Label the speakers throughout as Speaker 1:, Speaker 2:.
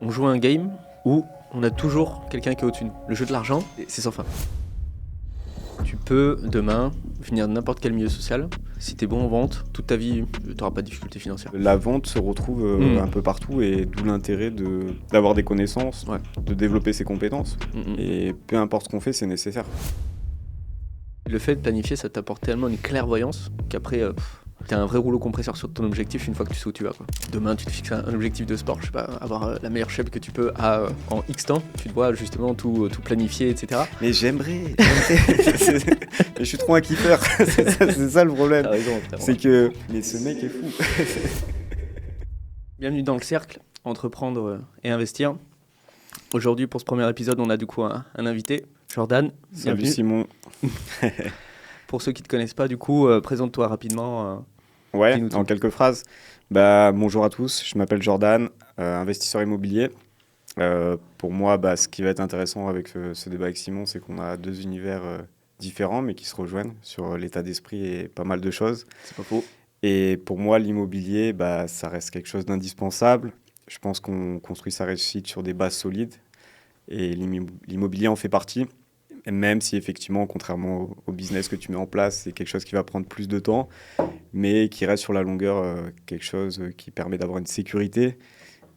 Speaker 1: on joue à un game où on a toujours quelqu'un qui est au-dessus de nous. Le jeu de l'argent, c'est sans fin. Tu peux demain venir de n'importe quel milieu social. Si t'es bon en vente, toute ta vie, t'auras pas de difficultés financières.
Speaker 2: La vente se retrouve un peu partout et d'où l'intérêt d'avoir des connaissances, de développer ses compétences. Et peu importe ce qu'on fait, c'est nécessaire.
Speaker 1: Le fait de planifier, ça t'apporte tellement une clairvoyance qu'après, t'as un vrai rouleau compresseur sur ton objectif une fois que tu sais où tu vas, quoi. Demain, tu te fixes un objectif de sport, je sais pas, avoir la meilleure shape que tu peux en X temps. Tu te vois justement tout planifier, etc.
Speaker 2: Mais j'aimerais. Mais je suis trop un kiffeur. c'est ça le problème.
Speaker 1: T'as raison,
Speaker 2: c'est que mais ce mec est fou.
Speaker 1: Bienvenue dans le cercle, entreprendre et investir. Aujourd'hui, pour ce premier épisode, on a du coup un invité, Jordan.
Speaker 2: Salut
Speaker 1: Bienvenue.
Speaker 2: Simon.
Speaker 1: Pour ceux qui ne te connaissent pas, du coup, présente-toi rapidement.
Speaker 2: Ouais, en quelques phrases. Bonjour à tous, je m'appelle Jordan, investisseur immobilier. Pour moi, ce qui va être intéressant avec ce débat avec Simon, c'est qu'on a deux univers différents, mais qui se rejoignent sur l'état d'esprit et pas mal de choses.
Speaker 1: C'est pas faux.
Speaker 2: Et pour moi, l'immobilier, ça reste quelque chose d'indispensable. Je pense qu'on construit sa réussite sur des bases solides. Et l'immobilier en fait partie. Même si effectivement, contrairement au business que tu mets en place, c'est quelque chose qui va prendre plus de temps, mais qui reste sur la longueur quelque chose qui permet d'avoir une sécurité.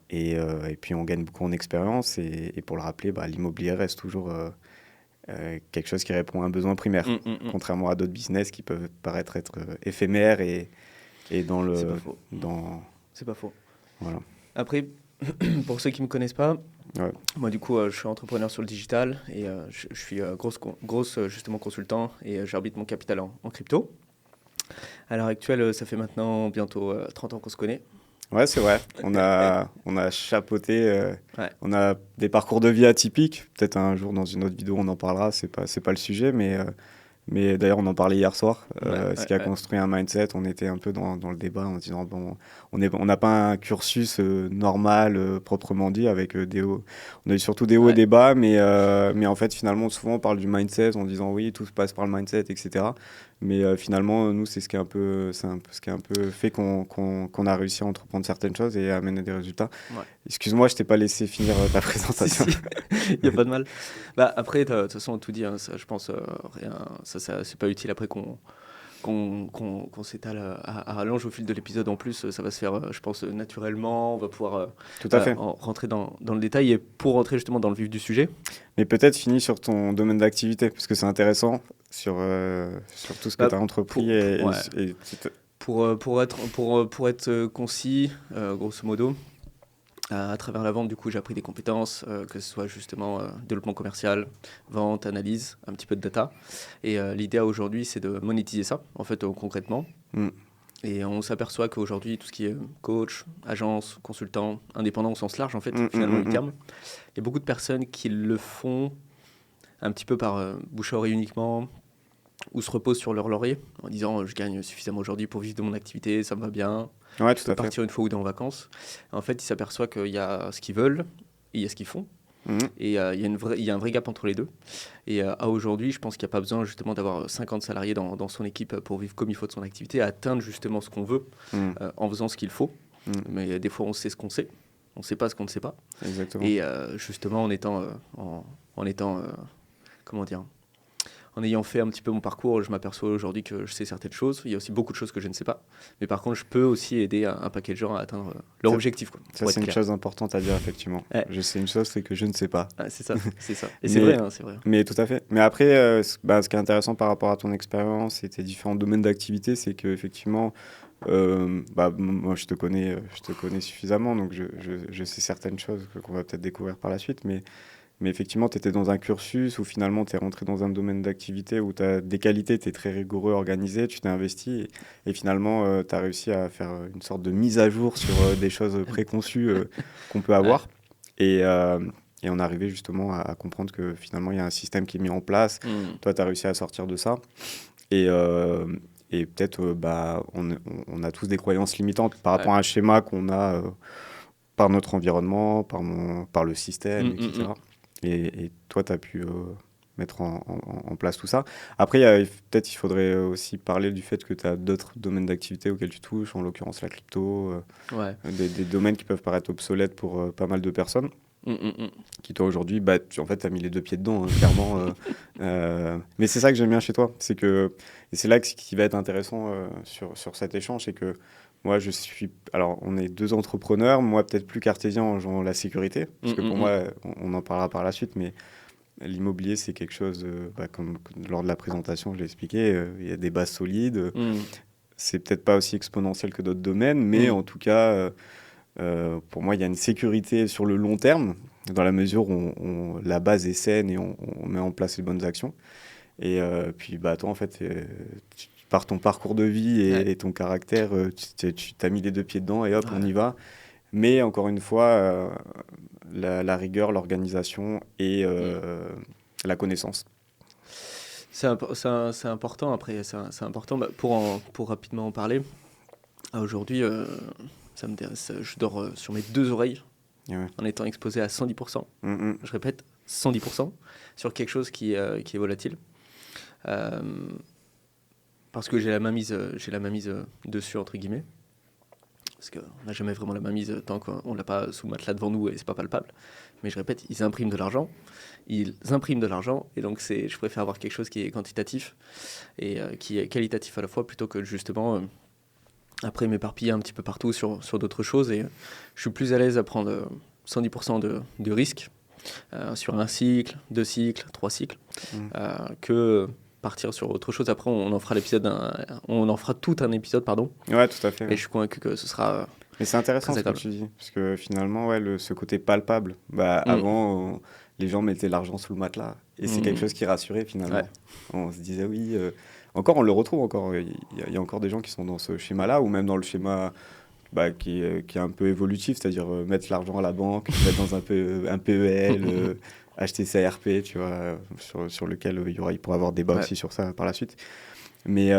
Speaker 2: Et puis on gagne beaucoup en expérience. Et pour le rappeler, l'immobilier reste toujours quelque chose qui répond à un besoin primaire, contrairement à d'autres business qui peuvent paraître être éphémères et dans le...
Speaker 1: C'est pas faux. C'est pas faux.
Speaker 2: Voilà.
Speaker 1: Après, pour ceux qui ne me connaissent pas,
Speaker 2: ouais.
Speaker 1: Moi du coup je suis entrepreneur sur le digital et je suis grosse justement consultant et j'arbitre mon capital en crypto. À l'heure actuelle, ça fait maintenant bientôt 30 ans qu'on se connaît.
Speaker 2: Ouais, c'est vrai. On a chapeauté. On a des parcours de vie atypiques. Peut-être un jour dans une autre vidéo on en parlera. C'est pas le sujet, mais d'ailleurs on en parlait hier soir. Ce qui a construit un mindset. On était un peu dans le débat en disant bon, on n'a pas un cursus normal proprement dit avec des hauts. On a eu surtout des hauts et des bas, mais en fait finalement souvent on parle du mindset en disant oui tout se passe par le mindset, etc. Mais finalement, nous, c'est ce qui a un peu fait qu'on a réussi à entreprendre certaines choses et à amener des résultats.
Speaker 1: Ouais.
Speaker 2: Excuse-moi, je t'ai pas laissé finir ta présentation.
Speaker 1: Si. Il n'y a pas de mal. Après, de toute façon, tout dit, hein, ça, je pense, rien, ça c'est pas utile après qu'on s'étale à rallonge au fil de l'épisode. En plus, ça va se faire, je pense, naturellement. On va pouvoir
Speaker 2: Tout à fait.
Speaker 1: rentrer dans le détail et pour rentrer justement dans le vif du sujet.
Speaker 2: Mais peut-être finir sur ton domaine d'activité, parce que c'est intéressant sur tout ce que tu as entrepris.
Speaker 1: Pour être concis, grosso modo, à travers la vente, du coup, j'ai appris des compétences, que ce soit justement développement commercial, vente, analyse, un petit peu de data. Et l'idée aujourd'hui, c'est de monétiser ça, en fait, concrètement. Et on s'aperçoit qu'aujourd'hui, tout ce qui est coach, agence, consultant, indépendant au sens large, en fait, finalement, du terme, il y a beaucoup de personnes qui le font un petit peu par bouche à oreille uniquement, ou se reposent sur leur laurier en disant je gagne suffisamment aujourd'hui pour vivre de mon activité, ça me va bien,
Speaker 2: ouais,
Speaker 1: je peux partir une fois ou deux en vacances. En fait, ils s'aperçoivent qu'il y a ce qu'ils veulent et il y a ce qu'ils font. Et il y a un vrai gap entre les deux. Et à aujourd'hui, je pense qu'il n'y a pas besoin justement d'avoir 50 salariés dans son équipe pour vivre comme il faut de son activité, atteindre justement ce qu'on veut en faisant ce qu'il faut. Mais des fois, on sait ce qu'on sait. On ne sait pas ce qu'on ne sait pas.
Speaker 2: Exactement.
Speaker 1: Et justement, en ayant fait un petit peu mon parcours, je m'aperçois aujourd'hui que je sais certaines choses. Il y a aussi beaucoup de choses que je ne sais pas. Mais par contre, je peux aussi aider un paquet de gens à atteindre leur objectif. Quoi,
Speaker 2: ça, c'est une chose importante à dire, effectivement.
Speaker 1: Ouais.
Speaker 2: Je sais une chose, c'est que je ne sais pas.
Speaker 1: C'est ça. Et c'est vrai, c'est vrai.
Speaker 2: Mais tout à fait. Mais après, ce qui est intéressant par rapport à ton expérience et tes différents domaines d'activité, c'est qu'effectivement, moi, je te connais suffisamment, donc je sais certaines choses qu'on va peut-être découvrir par la suite. Mais effectivement, tu étais dans un cursus où finalement tu es rentré dans un domaine d'activité où tu as des qualités, tu es très rigoureux, organisé, tu t'es investi et finalement tu as réussi à faire une sorte de mise à jour sur des choses préconçues qu'on peut avoir. Et on est arrivé justement à comprendre que finalement il y a un système qui est mis en place. Toi, tu as réussi à sortir de ça. Et peut-être on a tous des croyances limitantes par rapport à un schéma qu'on a par notre environnement, par le système, etc. Et toi, tu as pu mettre en place tout ça. Après, peut-être il faudrait aussi parler du fait que tu as d'autres domaines d'activité auxquels tu touches, en l'occurrence la crypto,
Speaker 1: Ouais.
Speaker 2: des domaines qui peuvent paraître obsolètes pour pas mal de personnes,
Speaker 1: Mm, mm, mm.
Speaker 2: qui toi aujourd'hui, bah, en fait, tu as mis les deux pieds dedans, hein, clairement. Mais c'est ça que j'aime bien chez toi, c'est que, et c'est là qui va être intéressant sur cet échange, c'est que moi, alors on est deux entrepreneurs, moi peut-être plus cartésien en jouant la sécurité, parce que pour moi, on en parlera par la suite, mais l'immobilier, c'est quelque chose, comme lors de la présentation, je l'ai expliqué, il y a des bases solides. C'est peut-être pas aussi exponentiel que d'autres domaines, mais en tout cas, pour moi, il y a une sécurité sur le long terme, dans la mesure où la base est saine et on met en place les bonnes actions. Et puis, bah, toi, en fait, par ton parcours de vie et ton caractère, tu t'as mis les deux pieds dedans et hop, on y va. Mais encore une fois, la rigueur, l'organisation et la connaissance.
Speaker 1: C'est important, après, c'est important. Bah, pour rapidement en parler, aujourd'hui, je dors sur mes deux oreilles en étant exposé à 110%. Je répète, 110% sur quelque chose qui est volatile. Parce que j'ai la main mise dessus, entre guillemets. Parce qu'on n'a jamais vraiment la main mise tant qu'on ne l'a pas sous le matelas devant nous et c'est pas palpable. Mais je répète, ils impriment de l'argent. Et donc je préfère avoir quelque chose qui est quantitatif et qui est qualitatif à la fois, plutôt que justement après m'éparpiller un petit peu partout sur d'autres choses. Et je suis plus à l'aise à prendre 110% de risque sur un cycle, 2 cycles, 3 cycles, que partir sur autre chose. Après, on en fera tout un épisode, pardon.
Speaker 2: Ouais, tout à fait.
Speaker 1: Et je suis convaincu que ce sera.
Speaker 2: Mais c'est intéressant ce que tu dis, parce que finalement, ce côté palpable, avant, les gens mettaient l'argent sous le matelas, et c'est quelque chose qui rassurait finalement. Ouais. On se disait oui. Encore, on le retrouve encore. Il y a encore des gens qui sont dans ce schéma-là, ou même dans le schéma qui est un peu évolutif, c'est-à-dire mettre l'argent à la banque, mettre dans un PEL. Acheter CRP, tu vois, sur lequel il pourra avoir débat aussi sur ça par la suite. Mais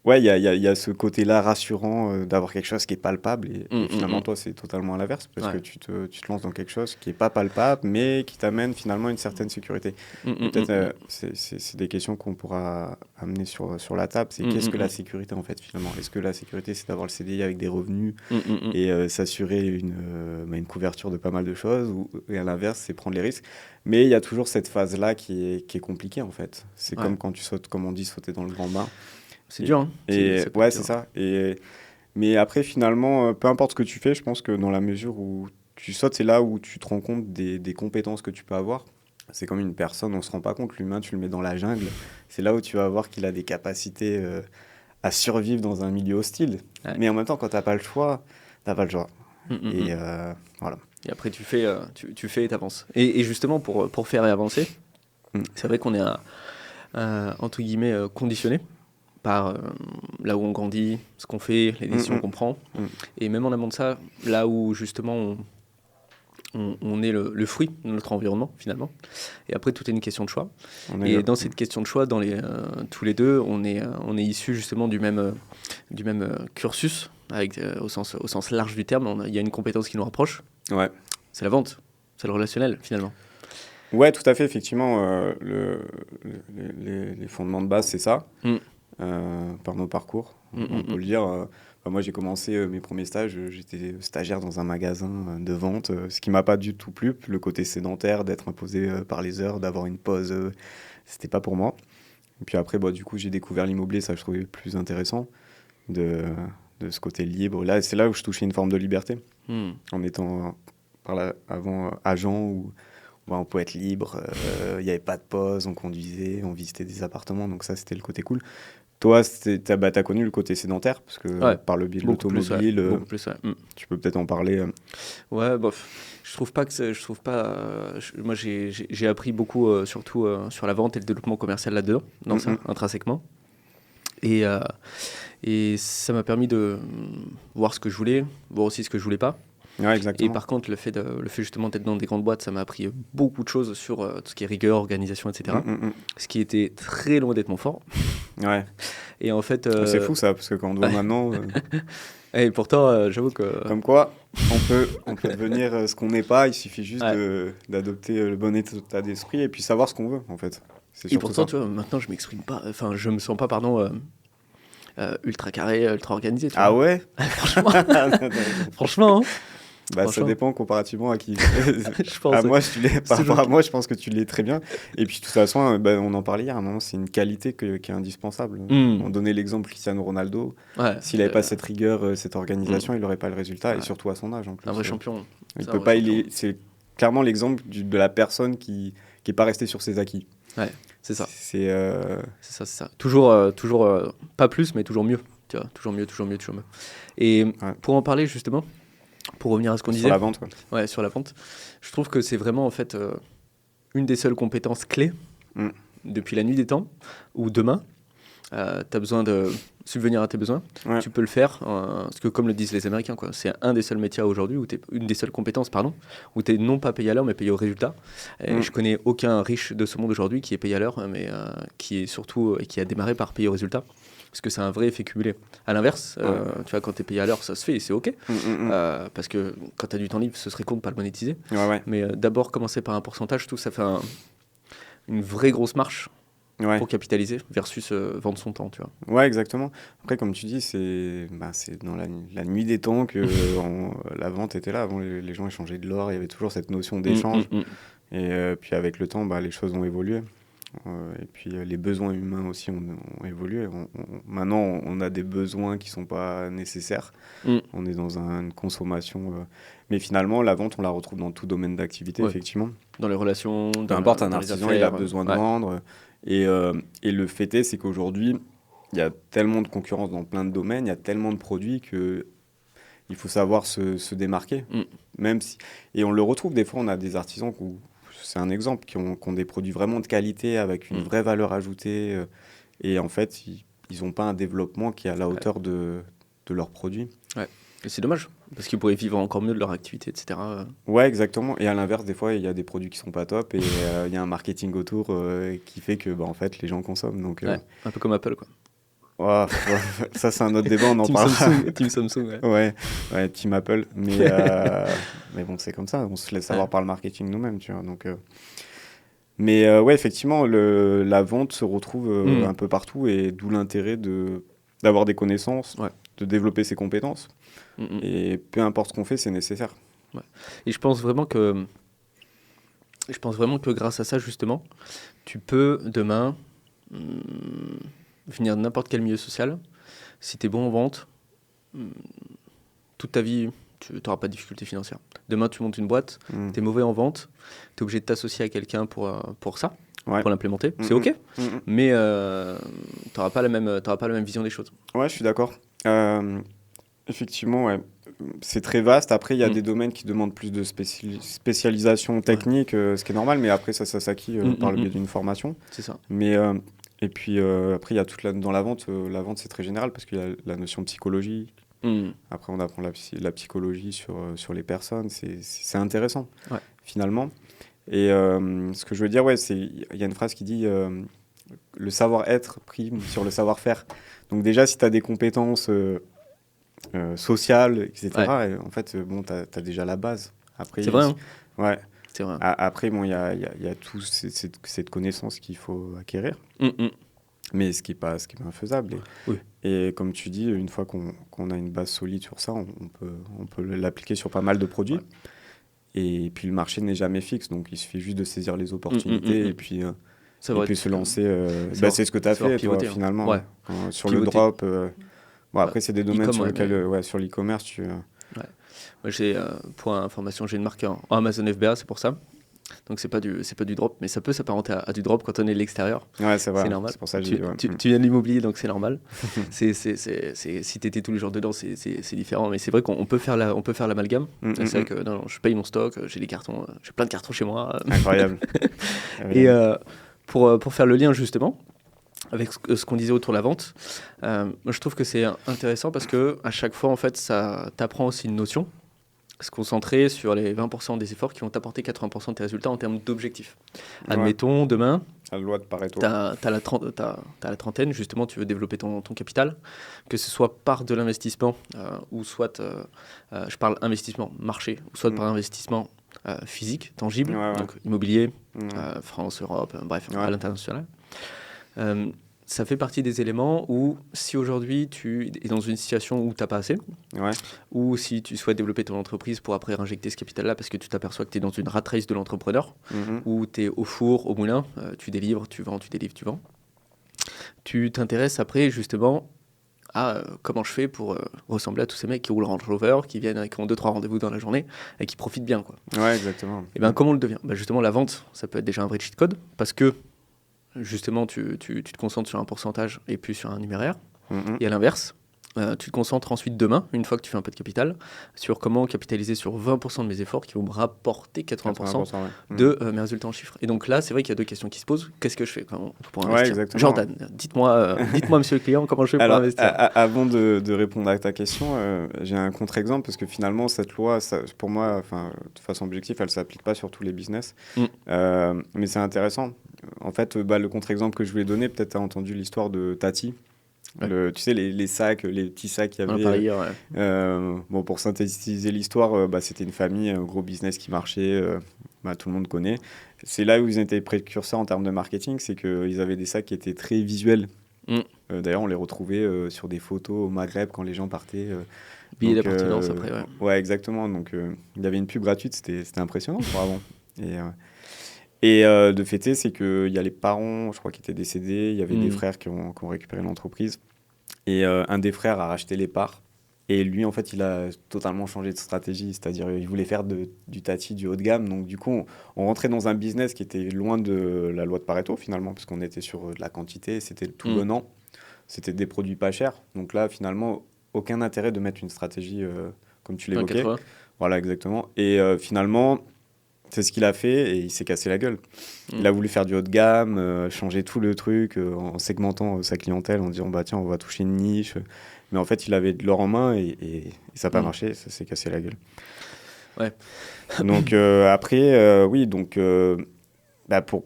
Speaker 2: il y a ce côté-là rassurant d'avoir quelque chose qui est palpable. Et finalement, toi, c'est totalement à l'inverse, parce que tu te lances dans quelque chose qui n'est pas palpable, mais qui t'amène finalement une certaine sécurité. Peut-être, c'est des questions qu'on pourra amener sur la table. C'est qu'est-ce que la sécurité, en fait, finalement? Est-ce que la sécurité, c'est d'avoir le CDI avec des revenus et s'assurer une couverture de pas mal de choses, et à l'inverse, c'est prendre les risques? Mais il y a toujours cette phase-là qui est compliquée, en fait. C'est comme quand tu sautes, comme on dit, sauter dans le grand bain.
Speaker 1: C'est dur, hein.
Speaker 2: C'est ça. Mais après, finalement, peu importe ce que tu fais, je pense que dans la mesure où tu sautes, c'est là où tu te rends compte des compétences que tu peux avoir. C'est comme une personne, on ne se rend pas compte, l'humain, tu le mets dans la jungle. C'est là où tu vas voir qu'il a des capacités à survivre dans un milieu hostile. Ouais. Mais en même temps, quand tu n'as pas le choix, tu n'as pas le choix. Et voilà.
Speaker 1: Et après, tu fais et tu avances. Et justement, pour faire et avancer, c'est vrai qu'on est, entre guillemets, conditionné par là où on grandit, ce qu'on fait, les décisions qu'on prend. Et même en amont de ça, là où justement on est le fruit de notre environnement, finalement. Et après, tout est une question de choix. Et dans cette question de choix, tous les deux, on est issus justement du même cursus, au sens large du terme. Il y a une compétence qui nous rapproche.
Speaker 2: Ouais.
Speaker 1: C'est la vente, c'est le relationnel, finalement.
Speaker 2: Ouais, tout à fait. Effectivement, les fondements de base, c'est ça. Par nos parcours, on peut le dire. Moi, j'ai commencé mes premiers stages, j'étais stagiaire dans un magasin de vente, ce qui m'a pas du tout plu. Le côté sédentaire, d'être imposé par les heures, d'avoir une pause, c'était pas pour moi. Et puis après, du coup, j'ai découvert l'immobilier, ça je trouvais plus intéressant, de ce côté libre. Là, c'est là où je touchais une forme de liberté, en étant avant agent où on pouvait être libre, il n'y avait pas de pause, on conduisait, on visitait des appartements, donc ça c'était le côté cool. Toi, t'as connu le côté sédentaire, parce que par le biais de l'automobile, tu peux peut-être en parler.
Speaker 1: Ouais, je trouve pas moi, j'ai appris beaucoup, surtout sur la vente et le développement commercial là-dedans, dans ça, intrinsèquement. Et ça m'a permis de voir ce que je voulais, voir aussi ce que je voulais pas.
Speaker 2: Ouais, exactement.
Speaker 1: Et par contre, le fait justement d'être dans des grandes boîtes, ça m'a appris beaucoup de choses sur tout ce qui est rigueur, organisation, etc. Ce qui était très loin d'être mon fort.
Speaker 2: Ouais.
Speaker 1: Et en fait...
Speaker 2: C'est fou ça, parce que quand on voit maintenant...
Speaker 1: Et pourtant, j'avoue que...
Speaker 2: Comme quoi, on peut devenir ce qu'on n'est pas, il suffit juste
Speaker 1: Ouais.
Speaker 2: d'adopter le bon état d'esprit et puis savoir ce qu'on veut, en fait. C'est
Speaker 1: Et
Speaker 2: surtout
Speaker 1: pourtant,
Speaker 2: ça.
Speaker 1: tu vois, maintenant, je m'exprime pas... Enfin, je me sens pas, pardon, ultra carré, ultra organisé, tu
Speaker 2: Ah
Speaker 1: vois.
Speaker 2: ouais?
Speaker 1: Franchement, franchement, hein.
Speaker 2: Bah, ça
Speaker 1: Franchement,
Speaker 2: dépend comparativement à qui.
Speaker 1: je pense.
Speaker 2: Par
Speaker 1: C'est toujours...
Speaker 2: rapport à moi, je pense que tu l'es très bien. Et puis, de toute façon, bah, on en parlait hier, à un moment, c'est une qualité qui est indispensable.
Speaker 1: Hmm.
Speaker 2: On donnait l'exemple Cristiano Ronaldo.
Speaker 1: Ouais,
Speaker 2: S'il n'avait pas cette rigueur, cette
Speaker 1: hmm.
Speaker 2: organisation, il n'aurait pas le résultat. Et
Speaker 1: Ouais.
Speaker 2: surtout à son âge, en
Speaker 1: Un
Speaker 2: plus.
Speaker 1: vrai champion.
Speaker 2: Il
Speaker 1: C'est un
Speaker 2: peut
Speaker 1: vrai
Speaker 2: pas,
Speaker 1: champion.
Speaker 2: c'est clairement l'exemple de la personne qui n'est pas restée sur ses acquis.
Speaker 1: Ouais, c'est ça.
Speaker 2: C'est
Speaker 1: C'est ça, c'est ça. Toujours, toujours pas plus, mais toujours mieux. Tu vois, toujours mieux, toujours mieux, toujours mieux. Et
Speaker 2: ouais,
Speaker 1: pour en parler justement, pour revenir à ce qu'on
Speaker 2: sur
Speaker 1: disait,
Speaker 2: la vente. Ouais.
Speaker 1: ouais, sur la vente, je trouve que c'est vraiment en fait une des seules compétences clés
Speaker 2: Mm.
Speaker 1: depuis la nuit des temps, ou demain, tu as besoin de subvenir à tes besoins,
Speaker 2: Ouais.
Speaker 1: tu peux le faire, parce que comme le disent les Américains, quoi, c'est un des seuls métiers aujourd'hui, une des seules compétences, pardon, où tu es non pas payé à l'heure, mais payé au résultat. Et
Speaker 2: Mm.
Speaker 1: je connais aucun riche de ce monde aujourd'hui qui est payé à l'heure, mais qui est surtout, et qui a démarré par payer au résultat, parce que c'est un vrai effet cumulé. À l'inverse, tu vois, quand tu es payé à l'heure, ça se fait, et c'est OK,
Speaker 2: Mm, mm, mm.
Speaker 1: parce que quand tu as du temps libre, ce serait con de ne pas le monétiser.
Speaker 2: Ouais, ouais.
Speaker 1: Mais d'abord, commencer par un pourcentage, je trouve que ça fait une vraie grosse marche
Speaker 2: Ouais.
Speaker 1: pour capitaliser versus vendre son temps, tu vois.
Speaker 2: Ouais, exactement. Après, comme tu dis, c'est dans la nuit des temps que la vente était là. Avant, les gens échangeaient de l'or, il y avait toujours cette notion d'échange. Et puis avec le temps, bah, les choses ont évolué. Et puis les besoins humains aussi ont évolué. Maintenant, on a des besoins qui ne sont pas nécessaires.
Speaker 1: Mm.
Speaker 2: On est dans une consommation. Mais finalement, la vente, on la retrouve dans tout domaine d'activité,
Speaker 1: Ouais.
Speaker 2: effectivement.
Speaker 1: Dans les relations,
Speaker 2: Peu importe, un
Speaker 1: dans les
Speaker 2: artisan,
Speaker 1: affaires.
Speaker 2: il a besoin de
Speaker 1: Ouais.
Speaker 2: vendre. Et le fait est, c'est qu'aujourd'hui, il y a tellement de concurrence dans plein de domaines, il y a tellement de produits que il faut savoir se démarquer.
Speaker 1: Mm.
Speaker 2: Même si, et on le retrouve des fois, on a des artisans, c'est un exemple, qui ont des produits vraiment de qualité, avec une
Speaker 1: Mm.
Speaker 2: vraie valeur ajoutée. Et en fait, ils n'ont pas un développement qui est à la hauteur de leurs produits.
Speaker 1: Et c'est dommage, parce qu'ils pourraient vivre encore mieux de leur activité, etc.
Speaker 2: Ouais, exactement. Et à l'inverse, des fois, il y a des produits qui sont pas top et il y a un marketing autour qui fait que, bah, en fait, les gens consomment. Donc,
Speaker 1: Ouais, un peu comme Apple, quoi.
Speaker 2: ouah, ça, c'est un autre débat, on en
Speaker 1: Team
Speaker 2: parlera.
Speaker 1: Samsung, Team Samsung, ouais.
Speaker 2: Ouais, Team Apple. Mais bon, c'est comme ça. On se laisse savoir
Speaker 1: Ouais.
Speaker 2: par le marketing nous-mêmes, tu vois. Donc, mais ouais, effectivement, la vente se retrouve
Speaker 1: Mm.
Speaker 2: un peu partout et d'où l'intérêt d'avoir des connaissances,
Speaker 1: Ouais.
Speaker 2: de développer ses compétences.
Speaker 1: Mm, mm.
Speaker 2: Et peu importe ce qu'on fait, c'est nécessaire.
Speaker 1: Et je pense vraiment que grâce à ça, justement, tu peux demain venir de n'importe quel milieu social. Si tu es bon en vente, mm, toute ta vie, tu n'auras pas de difficultés financières. Demain, tu montes une boîte,
Speaker 2: Mm.
Speaker 1: tu es mauvais en vente, tu es obligé de t'associer à quelqu'un pour ça,
Speaker 2: Ouais.
Speaker 1: pour l'implémenter.
Speaker 2: Mm,
Speaker 1: C'est
Speaker 2: mm.
Speaker 1: OK,
Speaker 2: Mm, mm.
Speaker 1: mais tu n'auras pas la même vision des choses.
Speaker 2: Ouais, je suis d'accord. Effectivement, ouais. C'est très vaste. Après, il y a
Speaker 1: Mm.
Speaker 2: des domaines qui demandent plus de spécialisation technique, ce qui est normal, mais après, ça s'acquit par le biais d'une formation.
Speaker 1: C'est ça.
Speaker 2: Mais, et puis, après, il y a dans la vente, c'est très général parce qu'il y a la notion de psychologie.
Speaker 1: Mm.
Speaker 2: Après, on apprend la psychologie sur les personnes. C'est intéressant,
Speaker 1: Ouais.
Speaker 2: finalement. Et ce que je veux dire, ouais, il y a une phrase qui dit le savoir-être prime sur le savoir-faire. Donc déjà, si tu as des compétences sociales, etc.,
Speaker 1: Ouais.
Speaker 2: et en fait, bon, tu as déjà la base. Après,
Speaker 1: C'est vrai, hein.
Speaker 2: ouais.
Speaker 1: C'est vrai.
Speaker 2: Après, bon, il y a toute cette connaissance qu'il faut acquérir,
Speaker 1: Mm, mm.
Speaker 2: mais ce qui est pas infaisable.
Speaker 1: Oui.
Speaker 2: Et comme tu dis, une fois qu'on a une base solide sur ça, on peut l'appliquer sur pas mal de produits.
Speaker 1: Ouais.
Speaker 2: Et puis le marché n'est jamais fixe, donc il suffit juste de saisir les opportunités et puis,
Speaker 1: Ça va être-
Speaker 2: se lancer.
Speaker 1: savoir-
Speaker 2: C'est ce que tu as
Speaker 1: savoir
Speaker 2: fait, toi,
Speaker 1: pivoter, hein.
Speaker 2: finalement.
Speaker 1: Ouais.
Speaker 2: Sur le
Speaker 1: Pivoter.
Speaker 2: drop. Bon, après, c'est des domaines
Speaker 1: E-com,
Speaker 2: sur
Speaker 1: ouais,
Speaker 2: lesquels,
Speaker 1: mais-
Speaker 2: sur l'e-commerce,
Speaker 1: Moi, j'ai, pour information, j'ai une marque en Amazon FBA, c'est pour ça. Donc c'est pas du drop, mais ça peut s'apparenter à du drop quand on est de l'extérieur.
Speaker 2: Ouais, c'est vrai.
Speaker 1: C'est normal.
Speaker 2: C'est pour ça que j'ai dit, ouais.
Speaker 1: Tu viens de l'immobilier, donc c'est normal. Si tu étais tous les jours dedans, c'est différent. Mais c'est vrai qu'on peut faire l'amalgame. C'est vrai que non, je paye mon stock, j'ai des cartons, j'ai plein de cartons chez moi.
Speaker 2: Incroyable.
Speaker 1: Et pour faire le lien justement avec ce qu'on disait autour de la vente, moi, je trouve que c'est intéressant parce que à chaque fois, en fait, ça t'apprend aussi une notion. Se concentrer sur les 20% des efforts qui vont t'apporter 80% de tes résultats en termes d'objectifs.
Speaker 2: Ouais.
Speaker 1: Admettons, demain,
Speaker 2: La loi de Pareto.
Speaker 1: t'as la trentaine, justement, tu veux développer ton capital, que ce soit par de l'investissement ou soit, je parle investissement marché, ou soit par investissement physique, tangible,
Speaker 2: Ouais.
Speaker 1: donc immobilier,
Speaker 2: Mm.
Speaker 1: France, Europe, bref,
Speaker 2: Ouais.
Speaker 1: à l'international. Euh, Ça fait partie des éléments où, si aujourd'hui tu es dans une situation où tu n'as pas assez,
Speaker 2: Ouais.
Speaker 1: ou si tu souhaites développer ton entreprise pour après injecter ce capital-là parce que tu t'aperçois que tu es dans une rat race de l'entrepreneur,
Speaker 2: Mhm.
Speaker 1: où tu es au four, au moulin, tu délivres, tu vends, tu délivres, tu vends. Tu t'intéresses après justement à comment je fais pour ressembler à tous ces mecs qui roulent Range Rover, qui viennent, qui ont 2-3 rendez-vous dans la journée et qui profitent bien, quoi.
Speaker 2: Ouais, exactement.
Speaker 1: Et bien, comment on le devient? Justement, la vente, ça peut être déjà un vrai cheat code parce que justement, tu te concentres sur un pourcentage et plus sur un numéraire.
Speaker 2: Mhm.
Speaker 1: Et à l'inverse, tu te concentres ensuite demain, une fois que tu fais un peu de capital, sur comment capitaliser sur 20% de mes efforts qui vont me rapporter 80%
Speaker 2: 80%, ouais.
Speaker 1: de mes résultats en chiffres. Et donc là, c'est vrai qu'il y a deux questions qui se posent. Qu'est-ce que je fais pour
Speaker 2: Ouais,
Speaker 1: investir?
Speaker 2: exactement.
Speaker 1: Jordan, dites-moi, monsieur le client, comment je fais pour
Speaker 2: Alors,
Speaker 1: investir?
Speaker 2: avant de répondre à ta question, j'ai un contre-exemple parce que finalement, cette loi, pour moi, enfin, de façon objective, elle ne s'applique pas sur tous les business. Mais c'est intéressant. En fait, le contre-exemple que je voulais donner, peut-être tu as entendu l'histoire de Tati.
Speaker 1: Ouais.
Speaker 2: Tu sais, les sacs, les petits sacs qu'il y
Speaker 1: Un
Speaker 2: avait.
Speaker 1: parieur, ouais.
Speaker 2: Bon, pour synthétiser l'histoire, c'était une famille, un gros business qui marchait, tout le monde connaît. C'est là où ils étaient précurseurs en termes de marketing, c'est qu'ils avaient des sacs qui étaient très visuels.
Speaker 1: Mm.
Speaker 2: D'ailleurs, on les retrouvait sur des photos au Maghreb quand les gens partaient.
Speaker 1: Billet
Speaker 2: Donc,
Speaker 1: d'appartenance après, ouais.
Speaker 2: Ouais, exactement. Donc, il y avait une pub gratuite, c'était impressionnant pour avant. Et de fêter, c'est qu'il y a les parents, je crois, qui étaient décédés. Il y avait des frères qui ont récupéré l'entreprise. Et un des frères a racheté les parts. Et lui, en fait, il a totalement changé de stratégie. C'est-à-dire, il voulait faire du Tati, du haut de gamme. Donc, du coup, on rentrait dans un business qui était loin de la loi de Pareto, finalement, parce qu'on était sur de la quantité. C'était le tout venant. C'était des produits pas chers. Donc là, finalement, aucun intérêt de mettre une stratégie comme tu l'évoquais.
Speaker 1: 1,80.
Speaker 2: Voilà, exactement. Et finalement, c'est ce qu'il a fait et il s'est cassé la gueule. Il a voulu faire du haut de gamme, changer tout le truc en segmentant sa clientèle, en disant tiens, on va toucher une niche. Mais en fait, il avait de l'or en main et ça n'a pas marché, ça s'est cassé la gueule.
Speaker 1: Ouais.
Speaker 2: Donc après, oui, donc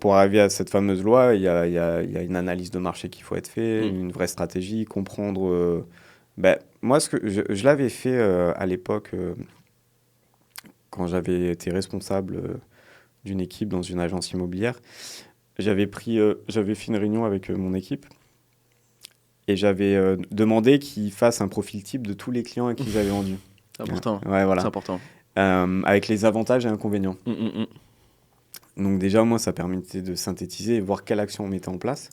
Speaker 2: pour arriver à cette fameuse loi, il y a une analyse de marché qu'il faut être fait, une vraie stratégie, comprendre. Moi, ce que je l'avais fait à l'époque quand j'avais été responsable d'une équipe dans une agence immobilière. J'avais fait une réunion avec mon équipe et j'avais demandé qu'ils fassent un profil type de tous les clients à qui ils avaient vendu.
Speaker 1: C'est important.
Speaker 2: Ouais, voilà.
Speaker 1: C'est important.
Speaker 2: Avec les avantages et inconvénients. Donc déjà, moi, ça permettait de synthétiser et voir quelle action on mettait en place.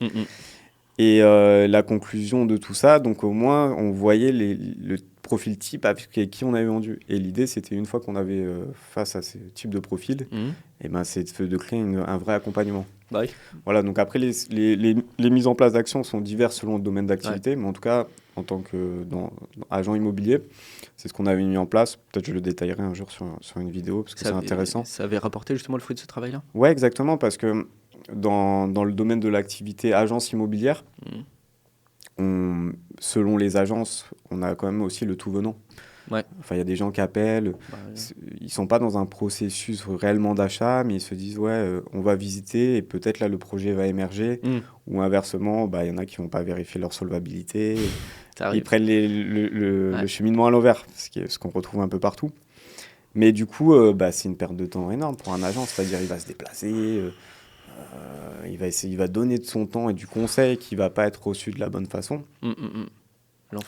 Speaker 2: Et la conclusion de tout ça, donc au moins, on voyait le profil type avec qui on avait vendu. Et l'idée, c'était une fois qu'on avait face à ce type de profil, c'est de créer un vrai accompagnement.
Speaker 1: Bah oui.
Speaker 2: Voilà, donc après, les mises en place d'actions sont diverses selon le domaine d'activité, mais en tout cas, en tant qu'agent immobilier, c'est ce qu'on avait mis en place. Peut-être je le détaillerai un jour sur une vidéo, parce que c'est intéressant.
Speaker 1: Ça avait rapporté justement le fruit de ce travail-là?
Speaker 2: Ouais, exactement, parce que dans le domaine de l'activité agence immobilière, selon les agences, on a quand même aussi le tout venant.
Speaker 1: Ouais.
Speaker 2: Enfin, il y a des gens qui appellent, ils sont pas dans un processus réellement d'achat, mais ils se disent on va visiter et peut-être là le projet va émerger, ou inversement, il y en a qui vont pas vérifier leur solvabilité, ils prennent le cheminement à l'envers, ce qu'on retrouve un peu partout. Mais du coup, c'est une perte de temps énorme pour un agent, c'est-à-dire il va se déplacer, il va donner de son temps et du conseil qui va pas être reçu de la bonne façon.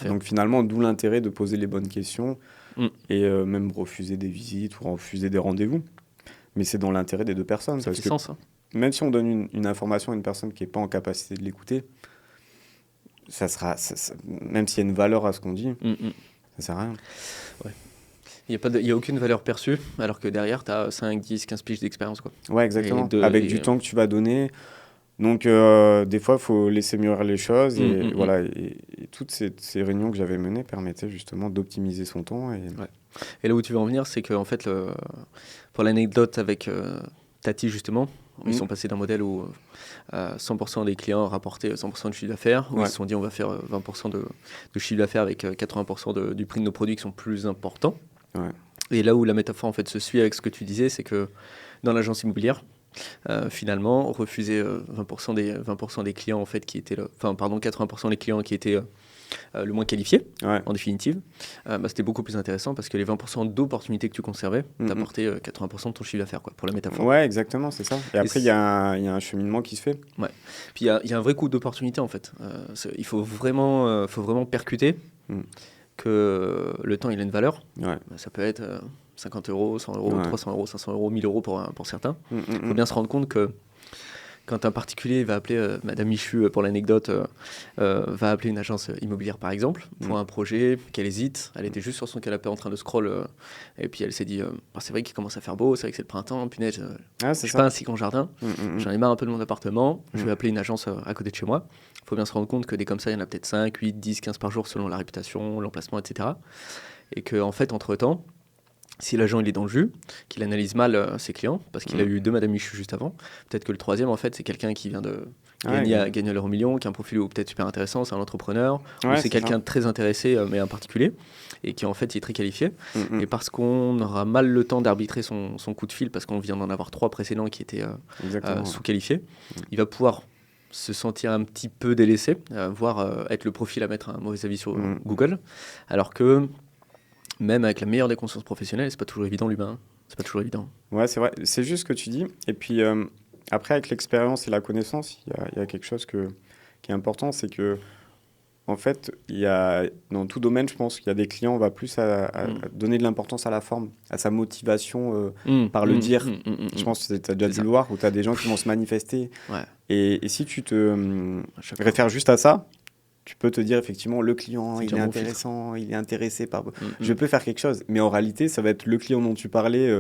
Speaker 2: Donc finalement, d'où l'intérêt de poser les bonnes questions et même refuser des visites ou refuser des rendez-vous. Mais c'est dans l'intérêt des deux personnes.
Speaker 1: Ça fait sens, hein.
Speaker 2: Même si on donne une information à une personne qui n'est pas en capacité de l'écouter, même s'il y a une valeur à ce qu'on dit, ça sert à rien.
Speaker 1: Ouais. Il n'y a aucune valeur perçue, alors que derrière, tu as 5, 10, 15 piges d'expérience, quoi.
Speaker 2: Ouais, exactement. Avec du temps que tu vas donner. Donc, des fois, il faut laisser mûrir les choses. Et voilà. Et toutes ces réunions que j'avais menées permettaient justement d'optimiser son temps.
Speaker 1: Et là où tu veux en venir, c'est qu'en fait, pour l'anecdote avec Tati, justement, ils sont passés d'un modèle où 100% des clients rapportaient 100% de chiffre d'affaires, où ils se sont dit on va faire 20% de chiffre d'affaires avec 80% du prix de nos produits qui sont plus importants. Ouais. Et là où la métaphore en fait se suit avec ce que tu disais, c'est que dans l'agence immobilière, finalement, refuser 20% des clients en fait qui étaient, 80% des clients qui étaient le moins qualifiés,
Speaker 2: Ouais.
Speaker 1: en définitive, c'était beaucoup plus intéressant parce que les 20% d'opportunités que tu conservais t'apportaient 80% de ton chiffre d'affaires, quoi, pour la métaphore.
Speaker 2: Ouais, exactement, c'est ça. Et après, il y a un cheminement qui se fait.
Speaker 1: Ouais. Puis il y a un vrai coût d'opportunité en fait. Il faut vraiment percuter
Speaker 2: Mm.
Speaker 1: que le temps il a une valeur.
Speaker 2: Ouais.
Speaker 1: Ça peut être 50 euros, 100 euros,
Speaker 2: Ouais.
Speaker 1: 300 euros, 500 euros, 1000 euros pour certains.
Speaker 2: Mm, mm,
Speaker 1: Il faut bien se rendre compte que quand un particulier va appeler Madame Michu, pour l'anecdote, va appeler une agence immobilière par exemple, pour un projet, qu'elle hésite, elle était juste sur son canapé en train de scroll, et puis elle s'est dit c'est vrai qu'il commence à faire beau, c'est vrai que c'est le printemps, punaise,
Speaker 2: Ah,
Speaker 1: je
Speaker 2: c'est
Speaker 1: suis
Speaker 2: ça.
Speaker 1: pas ainsi qu'en jardin, j'en ai marre un peu de mon appartement, je vais
Speaker 2: Mm.
Speaker 1: appeler une agence à côté de chez moi. Il faut bien se rendre compte que des comme ça, il y en a peut-être 5, 8, 10, 15 par jour selon la réputation, l'emplacement, etc. Et qu'en fait, entre-temps, si l'agent il est dans le jus, qu'il analyse mal ses clients, parce qu'il a eu 2 Madame Michu juste avant, peut-être que le troisième, en fait, c'est quelqu'un qui vient de gagner l'euro million, qui a un profil peut-être super intéressant, c'est un entrepreneur, ou
Speaker 2: Ouais,
Speaker 1: c'est
Speaker 2: c'est
Speaker 1: quelqu'un
Speaker 2: ça.
Speaker 1: de très intéressé, mais un particulier, et qui en fait il est très qualifié.
Speaker 2: Mm, mm.
Speaker 1: Et parce qu'on aura mal le temps d'arbitrer son coup de fil, parce qu'on vient d'en avoir 3 précédents qui étaient
Speaker 2: Exactement.
Speaker 1: sous-qualifiés, il va pouvoir se sentir un petit peu délaissé, voire être le profil à mettre un mauvais avis sur Google, alors que même avec la meilleure des consciences professionnelles, c'est pas toujours évident l'humain. C'est pas toujours évident.
Speaker 2: Ouais, c'est vrai. C'est juste ce que tu dis. Et puis, après, avec l'expérience et la connaissance, il y a quelque chose qui est important, c'est que, en fait, dans tout domaine, je pense qu'il y a des clients, on va plus à donner de l'importance à la forme, à sa motivation par le dire. Je pense que tu as déjà dû le voir, où tu as des gens qui vont se manifester.
Speaker 1: Ouais.
Speaker 2: Et si tu te réfères juste à ça, tu peux te dire effectivement, le client,
Speaker 1: C'est
Speaker 2: il
Speaker 1: déjà
Speaker 2: est
Speaker 1: mon
Speaker 2: intéressant, il est intéressé par... Je peux faire quelque chose. Mais en réalité, ça va être le client dont tu parlais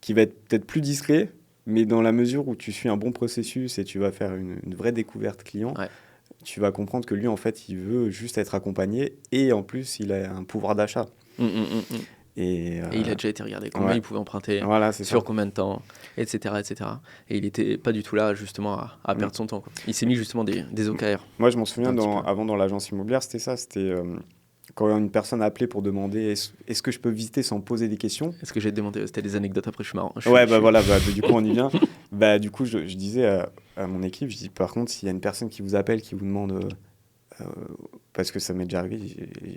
Speaker 2: qui va être peut-être plus discret, mais dans la mesure où tu suis un bon processus et tu vas faire une vraie découverte client,
Speaker 1: Ouais.
Speaker 2: tu vas comprendre que lui, en fait, il veut juste être accompagné et en plus, il a un pouvoir d'achat.
Speaker 1: Et il a déjà été regardé combien
Speaker 2: ouais.
Speaker 1: il pouvait emprunter,
Speaker 2: Voilà, c'est
Speaker 1: sur
Speaker 2: ça.
Speaker 1: combien de temps, etc., etc. Et il n'était pas du tout là justement à perdre son temps, quoi. Il s'est mis justement des OKR.
Speaker 2: Moi, je m'en souviens,
Speaker 1: Un petit peu.
Speaker 2: avant dans l'agence immobilière, c'était ça. C'était quand une personne appelait pour demander est-ce que je peux visiter sans poser des questions.
Speaker 1: Est-ce que j'ai demandé, c'était des anecdotes après, je suis marrant.
Speaker 2: Ouais, voilà, du coup, on y vient. Du coup, je disais à mon équipe, je dis par contre, s'il y a une personne qui vous appelle, qui vous demande, parce que ça m'est déjà arrivé,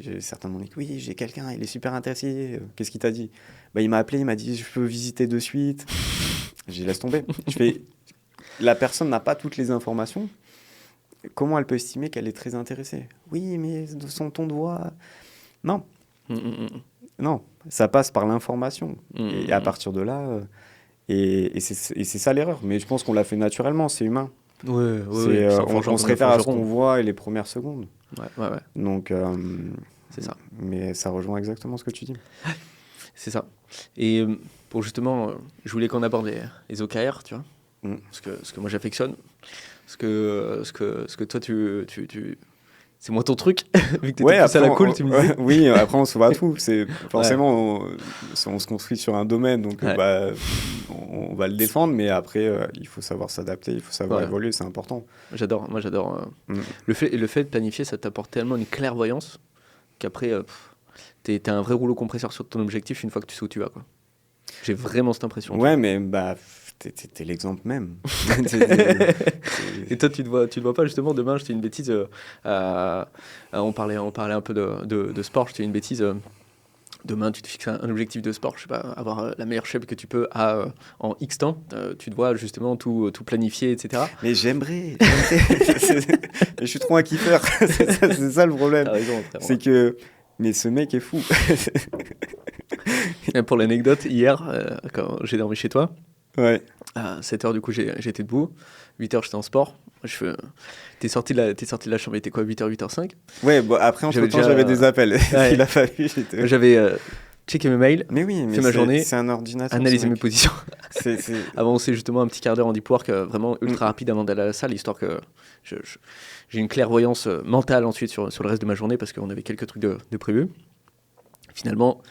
Speaker 2: j'ai certains de mon équipe, oui, j'ai quelqu'un, il est super intéressé, qu'est-ce qu'il t'a dit? Il m'a appelé, il m'a dit, je peux visiter de suite. J'ai laisse tomber. La personne n'a pas toutes les informations. Comment elle peut estimer qu'elle est très intéressée? Oui, mais de son ton de voix... Non. Non, ça passe par l'information. Et à partir de là... Et c'est ça l'erreur. Mais je pense qu'on l'a fait naturellement, c'est humain.
Speaker 1: Ouais,
Speaker 2: on se réfère à ce qu'on voit et les premières secondes.
Speaker 1: Ouais.
Speaker 2: Donc,
Speaker 1: c'est ça.
Speaker 2: Mais ça rejoint exactement ce que tu dis.
Speaker 1: C'est ça. Et pour justement, je voulais qu'on aborde les OKR, tu vois. Ce que moi j'affectionne. Ce que toi, c'est moins ton truc, vu que t'étais plus à la cool, tu me disais.
Speaker 2: Oui, après on se voit à tout. Forcément, on se construit sur un domaine, donc on va le défendre, mais après, il faut savoir s'adapter, il faut savoir évoluer, c'est important.
Speaker 1: Moi j'adore. Le fait de planifier, ça t'apporte tellement une clairvoyance qu'après, t'es un vrai rouleau compresseur sur ton objectif une fois que tu sais où tu vas, quoi. J'ai vraiment cette impression.
Speaker 2: Ouais, mais t'es l'exemple même.
Speaker 1: Et toi, tu te vois pas justement demain, je te dis une bêtise. On parlait un peu de sport. Je te dis une bêtise. Demain, tu te fixes un objectif de sport. Je sais pas, avoir la meilleure shape que tu peux en X temps. Tu te vois justement tout planifier, etc.
Speaker 2: Mais j'aimerais. Je suis trop un kiffeur. C'est ça le problème.
Speaker 1: T'as raison,
Speaker 2: c'est que. Mais ce mec est fou.
Speaker 1: Pour l'anecdote, hier, quand j'ai dormi chez toi.
Speaker 2: Ouais.
Speaker 1: À 7h, du coup, j'étais debout. 8h, j'étais en sport. T'es sorti de la chambre, il était quoi, 8h, 8h05?
Speaker 2: Ouais, après, entre-temps, j'avais des appels.
Speaker 1: Ouais.
Speaker 2: Il a fallu.
Speaker 1: J'avais checké mes mails,
Speaker 2: mais oui, mais
Speaker 1: fait ma journée,
Speaker 2: c'est un ordinateur.
Speaker 1: analysé mes positions.
Speaker 2: c'est...
Speaker 1: Avancer justement un petit quart d'heure en deep work, vraiment ultra rapide avant d'aller à la salle, histoire que j'ai une clairvoyance mentale ensuite sur le reste de ma journée, parce qu'on avait quelques trucs de prévus. Finalement,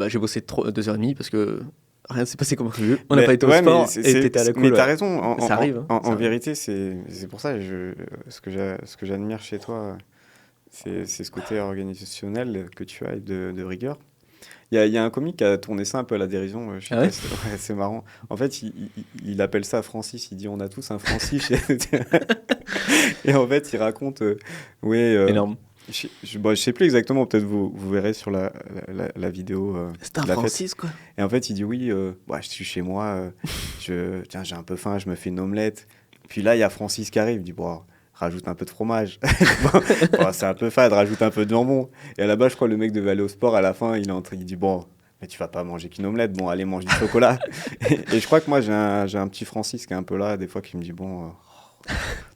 Speaker 1: j'ai bossé 2h30 parce que rien ne s'est passé comme prévu. On n'a pas été au sport et t'étais à la cool.
Speaker 2: Mais t'as raison.
Speaker 1: Ça arrive.
Speaker 2: En vérité, c'est pour ça ce que j'admire chez toi, c'est ce côté organisationnel que tu as et de rigueur. Il y a un comique qui a tourné ça un peu à la dérision. Je sais
Speaker 1: Ah
Speaker 2: pas
Speaker 1: ouais?
Speaker 2: ouais, c'est marrant. En fait, il appelle ça Francis. Il dit on a tous un Francis. Et en fait, il raconte, ouais,
Speaker 1: Énorme.
Speaker 2: bon, je sais plus exactement. Peut-être vous verrez sur la vidéo
Speaker 1: C'est un
Speaker 2: de la fête.
Speaker 1: Francis, quoi.
Speaker 2: Et en fait, il dit oui, ouais, je suis chez moi. Tiens, j'ai un peu faim. Je me fais une omelette. Puis là, il y a Francis qui arrive. Il dit bon. Rajoute un peu de fromage. Bon, c'est un peu fade, rajoute un peu de jambon. Et à la base, je crois que le mec devait aller au sport. À la fin, il dit bon, mais tu vas pas manger qu'une omelette. Bon, allez, mange du chocolat. Et je crois que moi, j'ai un petit Francis qui est un peu là, des fois, qui me dit bon,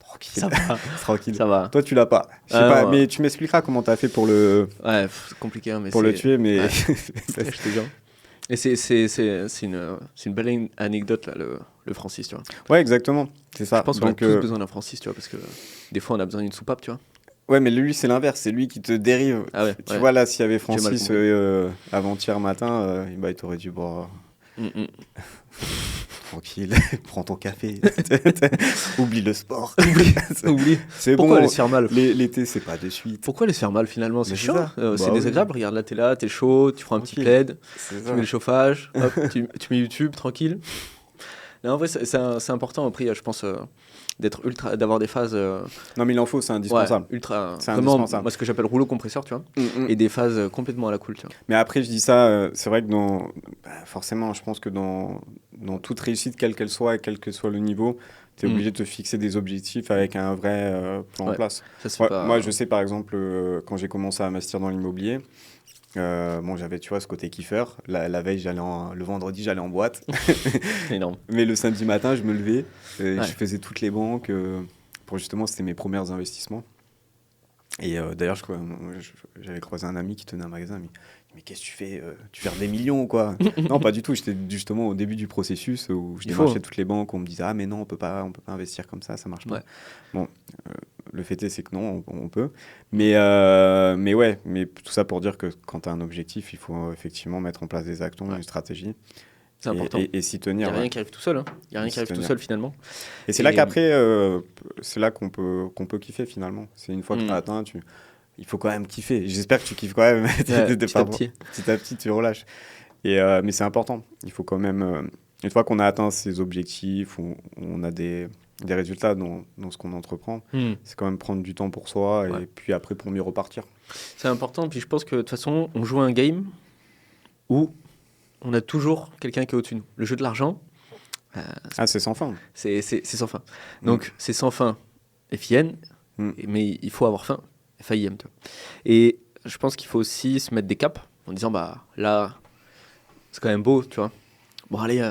Speaker 2: tranquille,
Speaker 1: Ça va.
Speaker 2: tranquille.
Speaker 1: Ça va.
Speaker 2: Toi, tu l'as pas. Je sais
Speaker 1: Ah
Speaker 2: pas,
Speaker 1: non,
Speaker 2: mais tu m'expliqueras comment t'as fait
Speaker 1: ouais, c'est compliqué, hein, mais
Speaker 2: pour le
Speaker 1: c'est.
Speaker 2: tuer, mais
Speaker 1: Ouais, je te jure. Et c'est une belle anecdote, là, le Francis, tu vois.
Speaker 2: ouais, exactement, c'est
Speaker 1: Je
Speaker 2: ça.
Speaker 1: pense qu'on a
Speaker 2: Donc,
Speaker 1: tous besoin d'un Francis, tu vois, parce que des fois, on a besoin d'une soupape, tu vois.
Speaker 2: ouais, mais lui, c'est l'inverse, c'est lui qui te dérive.
Speaker 1: Ah ouais,
Speaker 2: Tu
Speaker 1: ouais,
Speaker 2: vois, là, s'il y avait
Speaker 1: j'ai mal
Speaker 2: Francis
Speaker 1: compris.
Speaker 2: avant-hier matin, bah, il t'aurait dit bon.
Speaker 1: Mm, mm.
Speaker 2: Tranquille, prends ton café. Oublie le sport.
Speaker 1: Oublie.
Speaker 2: C'est
Speaker 1: Pourquoi
Speaker 2: bon,
Speaker 1: aller se faire mal?
Speaker 2: l'été, c'est pas de suite.
Speaker 1: Pourquoi aller se faire mal, finalement? C'est
Speaker 2: Mais c'est
Speaker 1: chiant.
Speaker 2: ça.
Speaker 1: C'est
Speaker 2: Bah oui,
Speaker 1: désagréable. Regarde, là, t'es chaud, tu prends un petit
Speaker 2: tranquille.
Speaker 1: plaid,
Speaker 2: C'est
Speaker 1: tu mets
Speaker 2: ça.
Speaker 1: le chauffage, hop, tu mets YouTube, tranquille. Non, en vrai, c'est important, après, je pense, d'avoir des phases,
Speaker 2: Non, mais il en faut, c'est
Speaker 1: ouais,
Speaker 2: indispensable.
Speaker 1: ultra,
Speaker 2: C'est
Speaker 1: vraiment,
Speaker 2: indispensable.
Speaker 1: moi, ce que j'appelle rouleau compresseur, tu vois,
Speaker 2: Mm.
Speaker 1: et des phases complètement à la cool, tu vois.
Speaker 2: Mais après, je dis ça, c'est vrai que forcément, je pense que dans toute réussite, quelle qu'elle soit et quel que soit le niveau, tu es
Speaker 1: Mm.
Speaker 2: obligé de te fixer des objectifs avec un vrai plan en
Speaker 1: Ouais,
Speaker 2: place.
Speaker 1: ça se fait
Speaker 2: Ouais,
Speaker 1: pas.
Speaker 2: moi, je sais par exemple, quand j'ai commencé à m'investir dans l'immobilier, bon, j'avais, tu vois, ce côté kiffeur. La veille, le vendredi, j'allais en boîte.
Speaker 1: C'est énorme.
Speaker 2: Mais le samedi matin, je me levais,
Speaker 1: Ouais.
Speaker 2: je faisais toutes les banques pour justement, c'était mes premiers investissements. Et d'ailleurs, j'avais croisé un ami qui tenait un magasin. Mais qu'est-ce que tu fais tu perds des millions ou quoi? Non, pas du tout. J'étais justement au début du processus où je
Speaker 1: Il faut,
Speaker 2: démarchais
Speaker 1: hein.
Speaker 2: toutes les banques. On me disait ah mais non, on peut pas investir comme ça marche pas.
Speaker 1: Ouais.
Speaker 2: Bon, le fait est, c'est que non, on peut. Mais ouais, mais tout ça pour dire que quand tu as un objectif, il faut effectivement mettre en place des actions,
Speaker 1: Ouais.
Speaker 2: une stratégie
Speaker 1: C'est
Speaker 2: et,
Speaker 1: important.
Speaker 2: et s'y
Speaker 1: Il n'y
Speaker 2: tenir.
Speaker 1: a rien
Speaker 2: Ouais.
Speaker 1: qui arrive tout seul, hein. Il n'y a rien
Speaker 2: Et
Speaker 1: qui
Speaker 2: s'y
Speaker 1: arrive tout
Speaker 2: tenir.
Speaker 1: seul, finalement.
Speaker 2: Et c'est là
Speaker 1: Et
Speaker 2: qu'après, c'est là qu'on peut kiffer finalement. C'est une fois que tu as
Speaker 1: mm,
Speaker 2: atteint, il faut quand même kiffer. J'espère que tu kiffes quand même.
Speaker 1: ouais,
Speaker 2: T'es
Speaker 1: petit à
Speaker 2: pas-
Speaker 1: petit.
Speaker 2: Petit à petit, tu relâches. Mais c'est important. Il faut quand même, une fois qu'on a atteint ses objectifs, on a des résultats dans ce qu'on entreprend,
Speaker 1: Mm.
Speaker 2: c'est quand même prendre du temps pour soi
Speaker 1: Ouais.
Speaker 2: et puis après pour mieux repartir.
Speaker 1: C'est important, puis je pense que de toute façon, on joue à un game où on a toujours quelqu'un qui est au-dessus de nous. Le jeu de l'argent, euh,
Speaker 2: Ah, c'est sans fin.
Speaker 1: c'est sans fin.
Speaker 2: Mm.
Speaker 1: Donc, c'est sans fin FIN,
Speaker 2: Mm.
Speaker 1: mais il faut avoir faim, FIM. Tu vois. Et je pense qu'il faut aussi se mettre des caps en disant, bah là, c'est quand même beau, tu vois. Bon, allez,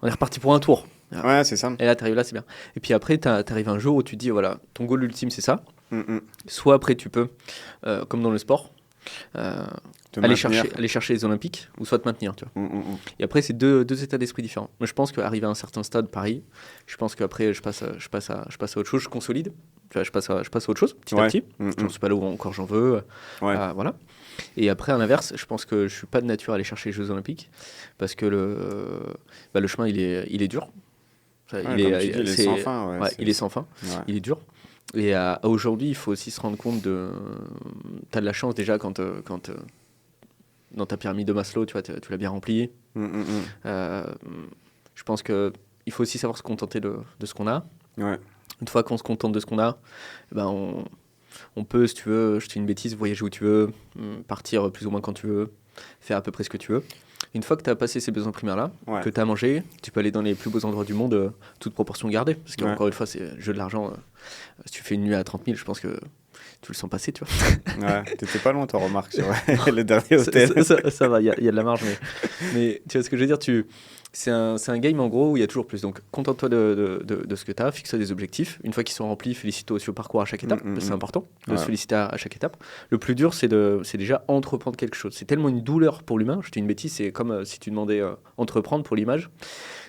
Speaker 1: on est reparti pour un tour.
Speaker 2: Ouais, c'est ça.
Speaker 1: Et là, t'arrives là, c'est bien. Et puis après, t'arrives un jour où tu te dis, voilà, ton goal ultime, c'est ça.
Speaker 2: Mm, mm.
Speaker 1: Soit après, tu peux, comme dans le sport, euh,
Speaker 2: Te
Speaker 1: aller
Speaker 2: maintenir.
Speaker 1: chercher les Olympiques, ou soit te maintenir, tu vois.
Speaker 2: Mm, mm, mm.
Speaker 1: Et après, c'est deux états d'esprit différents. Moi, je pense qu'arriver à un certain stade, pareil, je pense qu'après, je passe à autre chose, je consolide, tu vois, je passe à autre chose, petit à
Speaker 2: Ouais.
Speaker 1: petit.
Speaker 2: Mm,
Speaker 1: J'en suis pas là où encore j'en veux.
Speaker 2: Ouais.
Speaker 1: Voilà. Et après, à l'inverse, je pense que je suis pas de nature à aller chercher les Jeux Olympiques, parce que le chemin, il est dur. Ça,
Speaker 2: Ouais, comme tu dis, il est sans fin. Ouais,
Speaker 1: ouais, il est sans fin,
Speaker 2: ouais.
Speaker 1: il est dur. Et aujourd'hui, il faut aussi se rendre compte de. Tu as de la chance déjà quand dans ta pyramide de Maslow, tu vois, tu l'as bien remplie.
Speaker 2: Mm, mm, mm.
Speaker 1: Je pense qu'il faut aussi savoir se contenter de ce qu'on a.
Speaker 2: Ouais.
Speaker 1: Une fois qu'on se contente de ce qu'on a, ben on peut, si tu veux, je te dis une bêtise, voyager où tu veux, partir plus ou moins quand tu veux, faire à peu près ce que tu veux. Une fois que tu as passé ces besoins primaires-là,
Speaker 2: Ouais.
Speaker 1: que tu as mangé, tu peux aller dans les plus beaux endroits du monde, toute proportion gardée. Parce
Speaker 2: Ouais.
Speaker 1: qu'encore une fois, c'est le jeu de l'argent. Si tu fais une nuit à 30 000, je pense que tu le sens passer, tu vois.
Speaker 2: Ouais. T'étais pas loin, toi, remarque, sur le dernier hôtel.
Speaker 1: Ça va, il y a de la marge. Mais tu vois ce que je veux dire, c'est un game en gros où il y a toujours plus. Donc contente-toi de ce que tu as, fixe des objectifs. Une fois qu'ils sont remplis, félicite-toi aussi au parcours à chaque étape. C'est important de
Speaker 2: Ouais.
Speaker 1: se féliciter à chaque étape. Le plus dur, c'est déjà entreprendre quelque chose. C'est tellement une douleur pour l'humain. Je te dis une bêtise, c'est comme si tu demandais entreprendre pour l'image.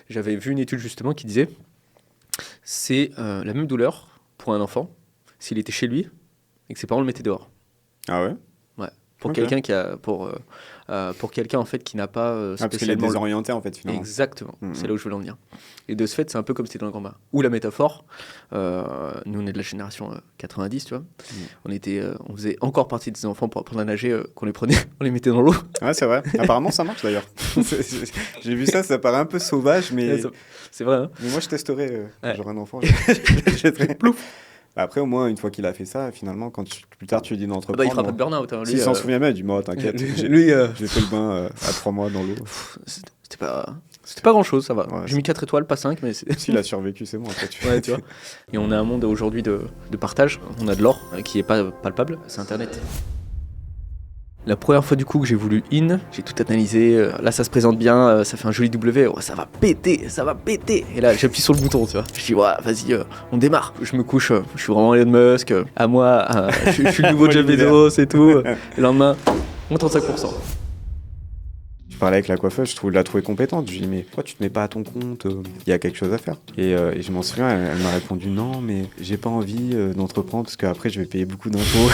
Speaker 1: J'avais vu une étude justement qui disait c'est la même douleur pour un enfant s'il était chez lui et que ses parents le mettaient dehors.
Speaker 2: Ah ouais?
Speaker 1: Ouais. Pour
Speaker 2: Ok.
Speaker 1: quelqu'un pour quelqu'un en fait qui n'a pas
Speaker 2: Parce qu'il est
Speaker 1: spécialement
Speaker 2: désorienté en fait finalement.
Speaker 1: exactement,
Speaker 2: Mhm.
Speaker 1: c'est là où je voulais en venir. Et de ce fait, c'est un peu comme si c'était dans le grand bain. Ou la métaphore, nous on est de la génération 90, tu vois. On faisait encore partie des enfants pour apprendre à nager, qu'on les prenait, on les mettait dans l'eau.
Speaker 2: Ouais, c'est vrai. Apparemment, ça marche d'ailleurs. J'ai vu ça, ça paraît un peu sauvage, mais,
Speaker 1: C'est vrai, hein.
Speaker 2: mais moi je testerai. Quand
Speaker 1: Ouais.
Speaker 2: j'aurai un enfant, je jetterai. Plouf. Après, au moins, une fois qu'il a fait ça, finalement, plus tard tu lui dis
Speaker 1: Ah bah,
Speaker 2: d'entreprendre.
Speaker 1: il fera pas de burn-out. Hein. Lui,
Speaker 2: S'il s'en souvient bien, il dit moi, t'inquiète.
Speaker 1: lui,
Speaker 2: J'ai fait le bain à 3 mois dans l'eau.
Speaker 1: c'était pas grand chose, ça va.
Speaker 2: Ouais,
Speaker 1: J'ai mis 4 étoiles, pas 5, mais c'est.
Speaker 2: S'il a survécu, c'est bon. Après,
Speaker 1: Ouais, tu vois. Et on a un monde aujourd'hui de partage. On a de l'or qui est pas palpable, c'est Internet. La première fois du coup que j'ai voulu in, j'ai tout analysé. Là, ça se présente bien, ça fait un joli W. Oh, ça va péter, ça va péter. Et là, j'appuie sur le bouton, tu vois. Je dis, ouais, vas-y, on démarre. Je me couche, je suis vraiment Elon Musk. À moi, je suis le nouveau Jeff Bezos et tout. Et le lendemain, moins 35%.
Speaker 2: Je parlais avec la coiffeuse, je la trouvais compétente. Je lui ai dit, mais pourquoi tu te mets pas à ton compte? Il y a quelque chose à faire. Et je m'en souviens, elle m'a répondu, non, mais j'ai pas envie d'entreprendre parce qu'après, je vais payer beaucoup d'impôts.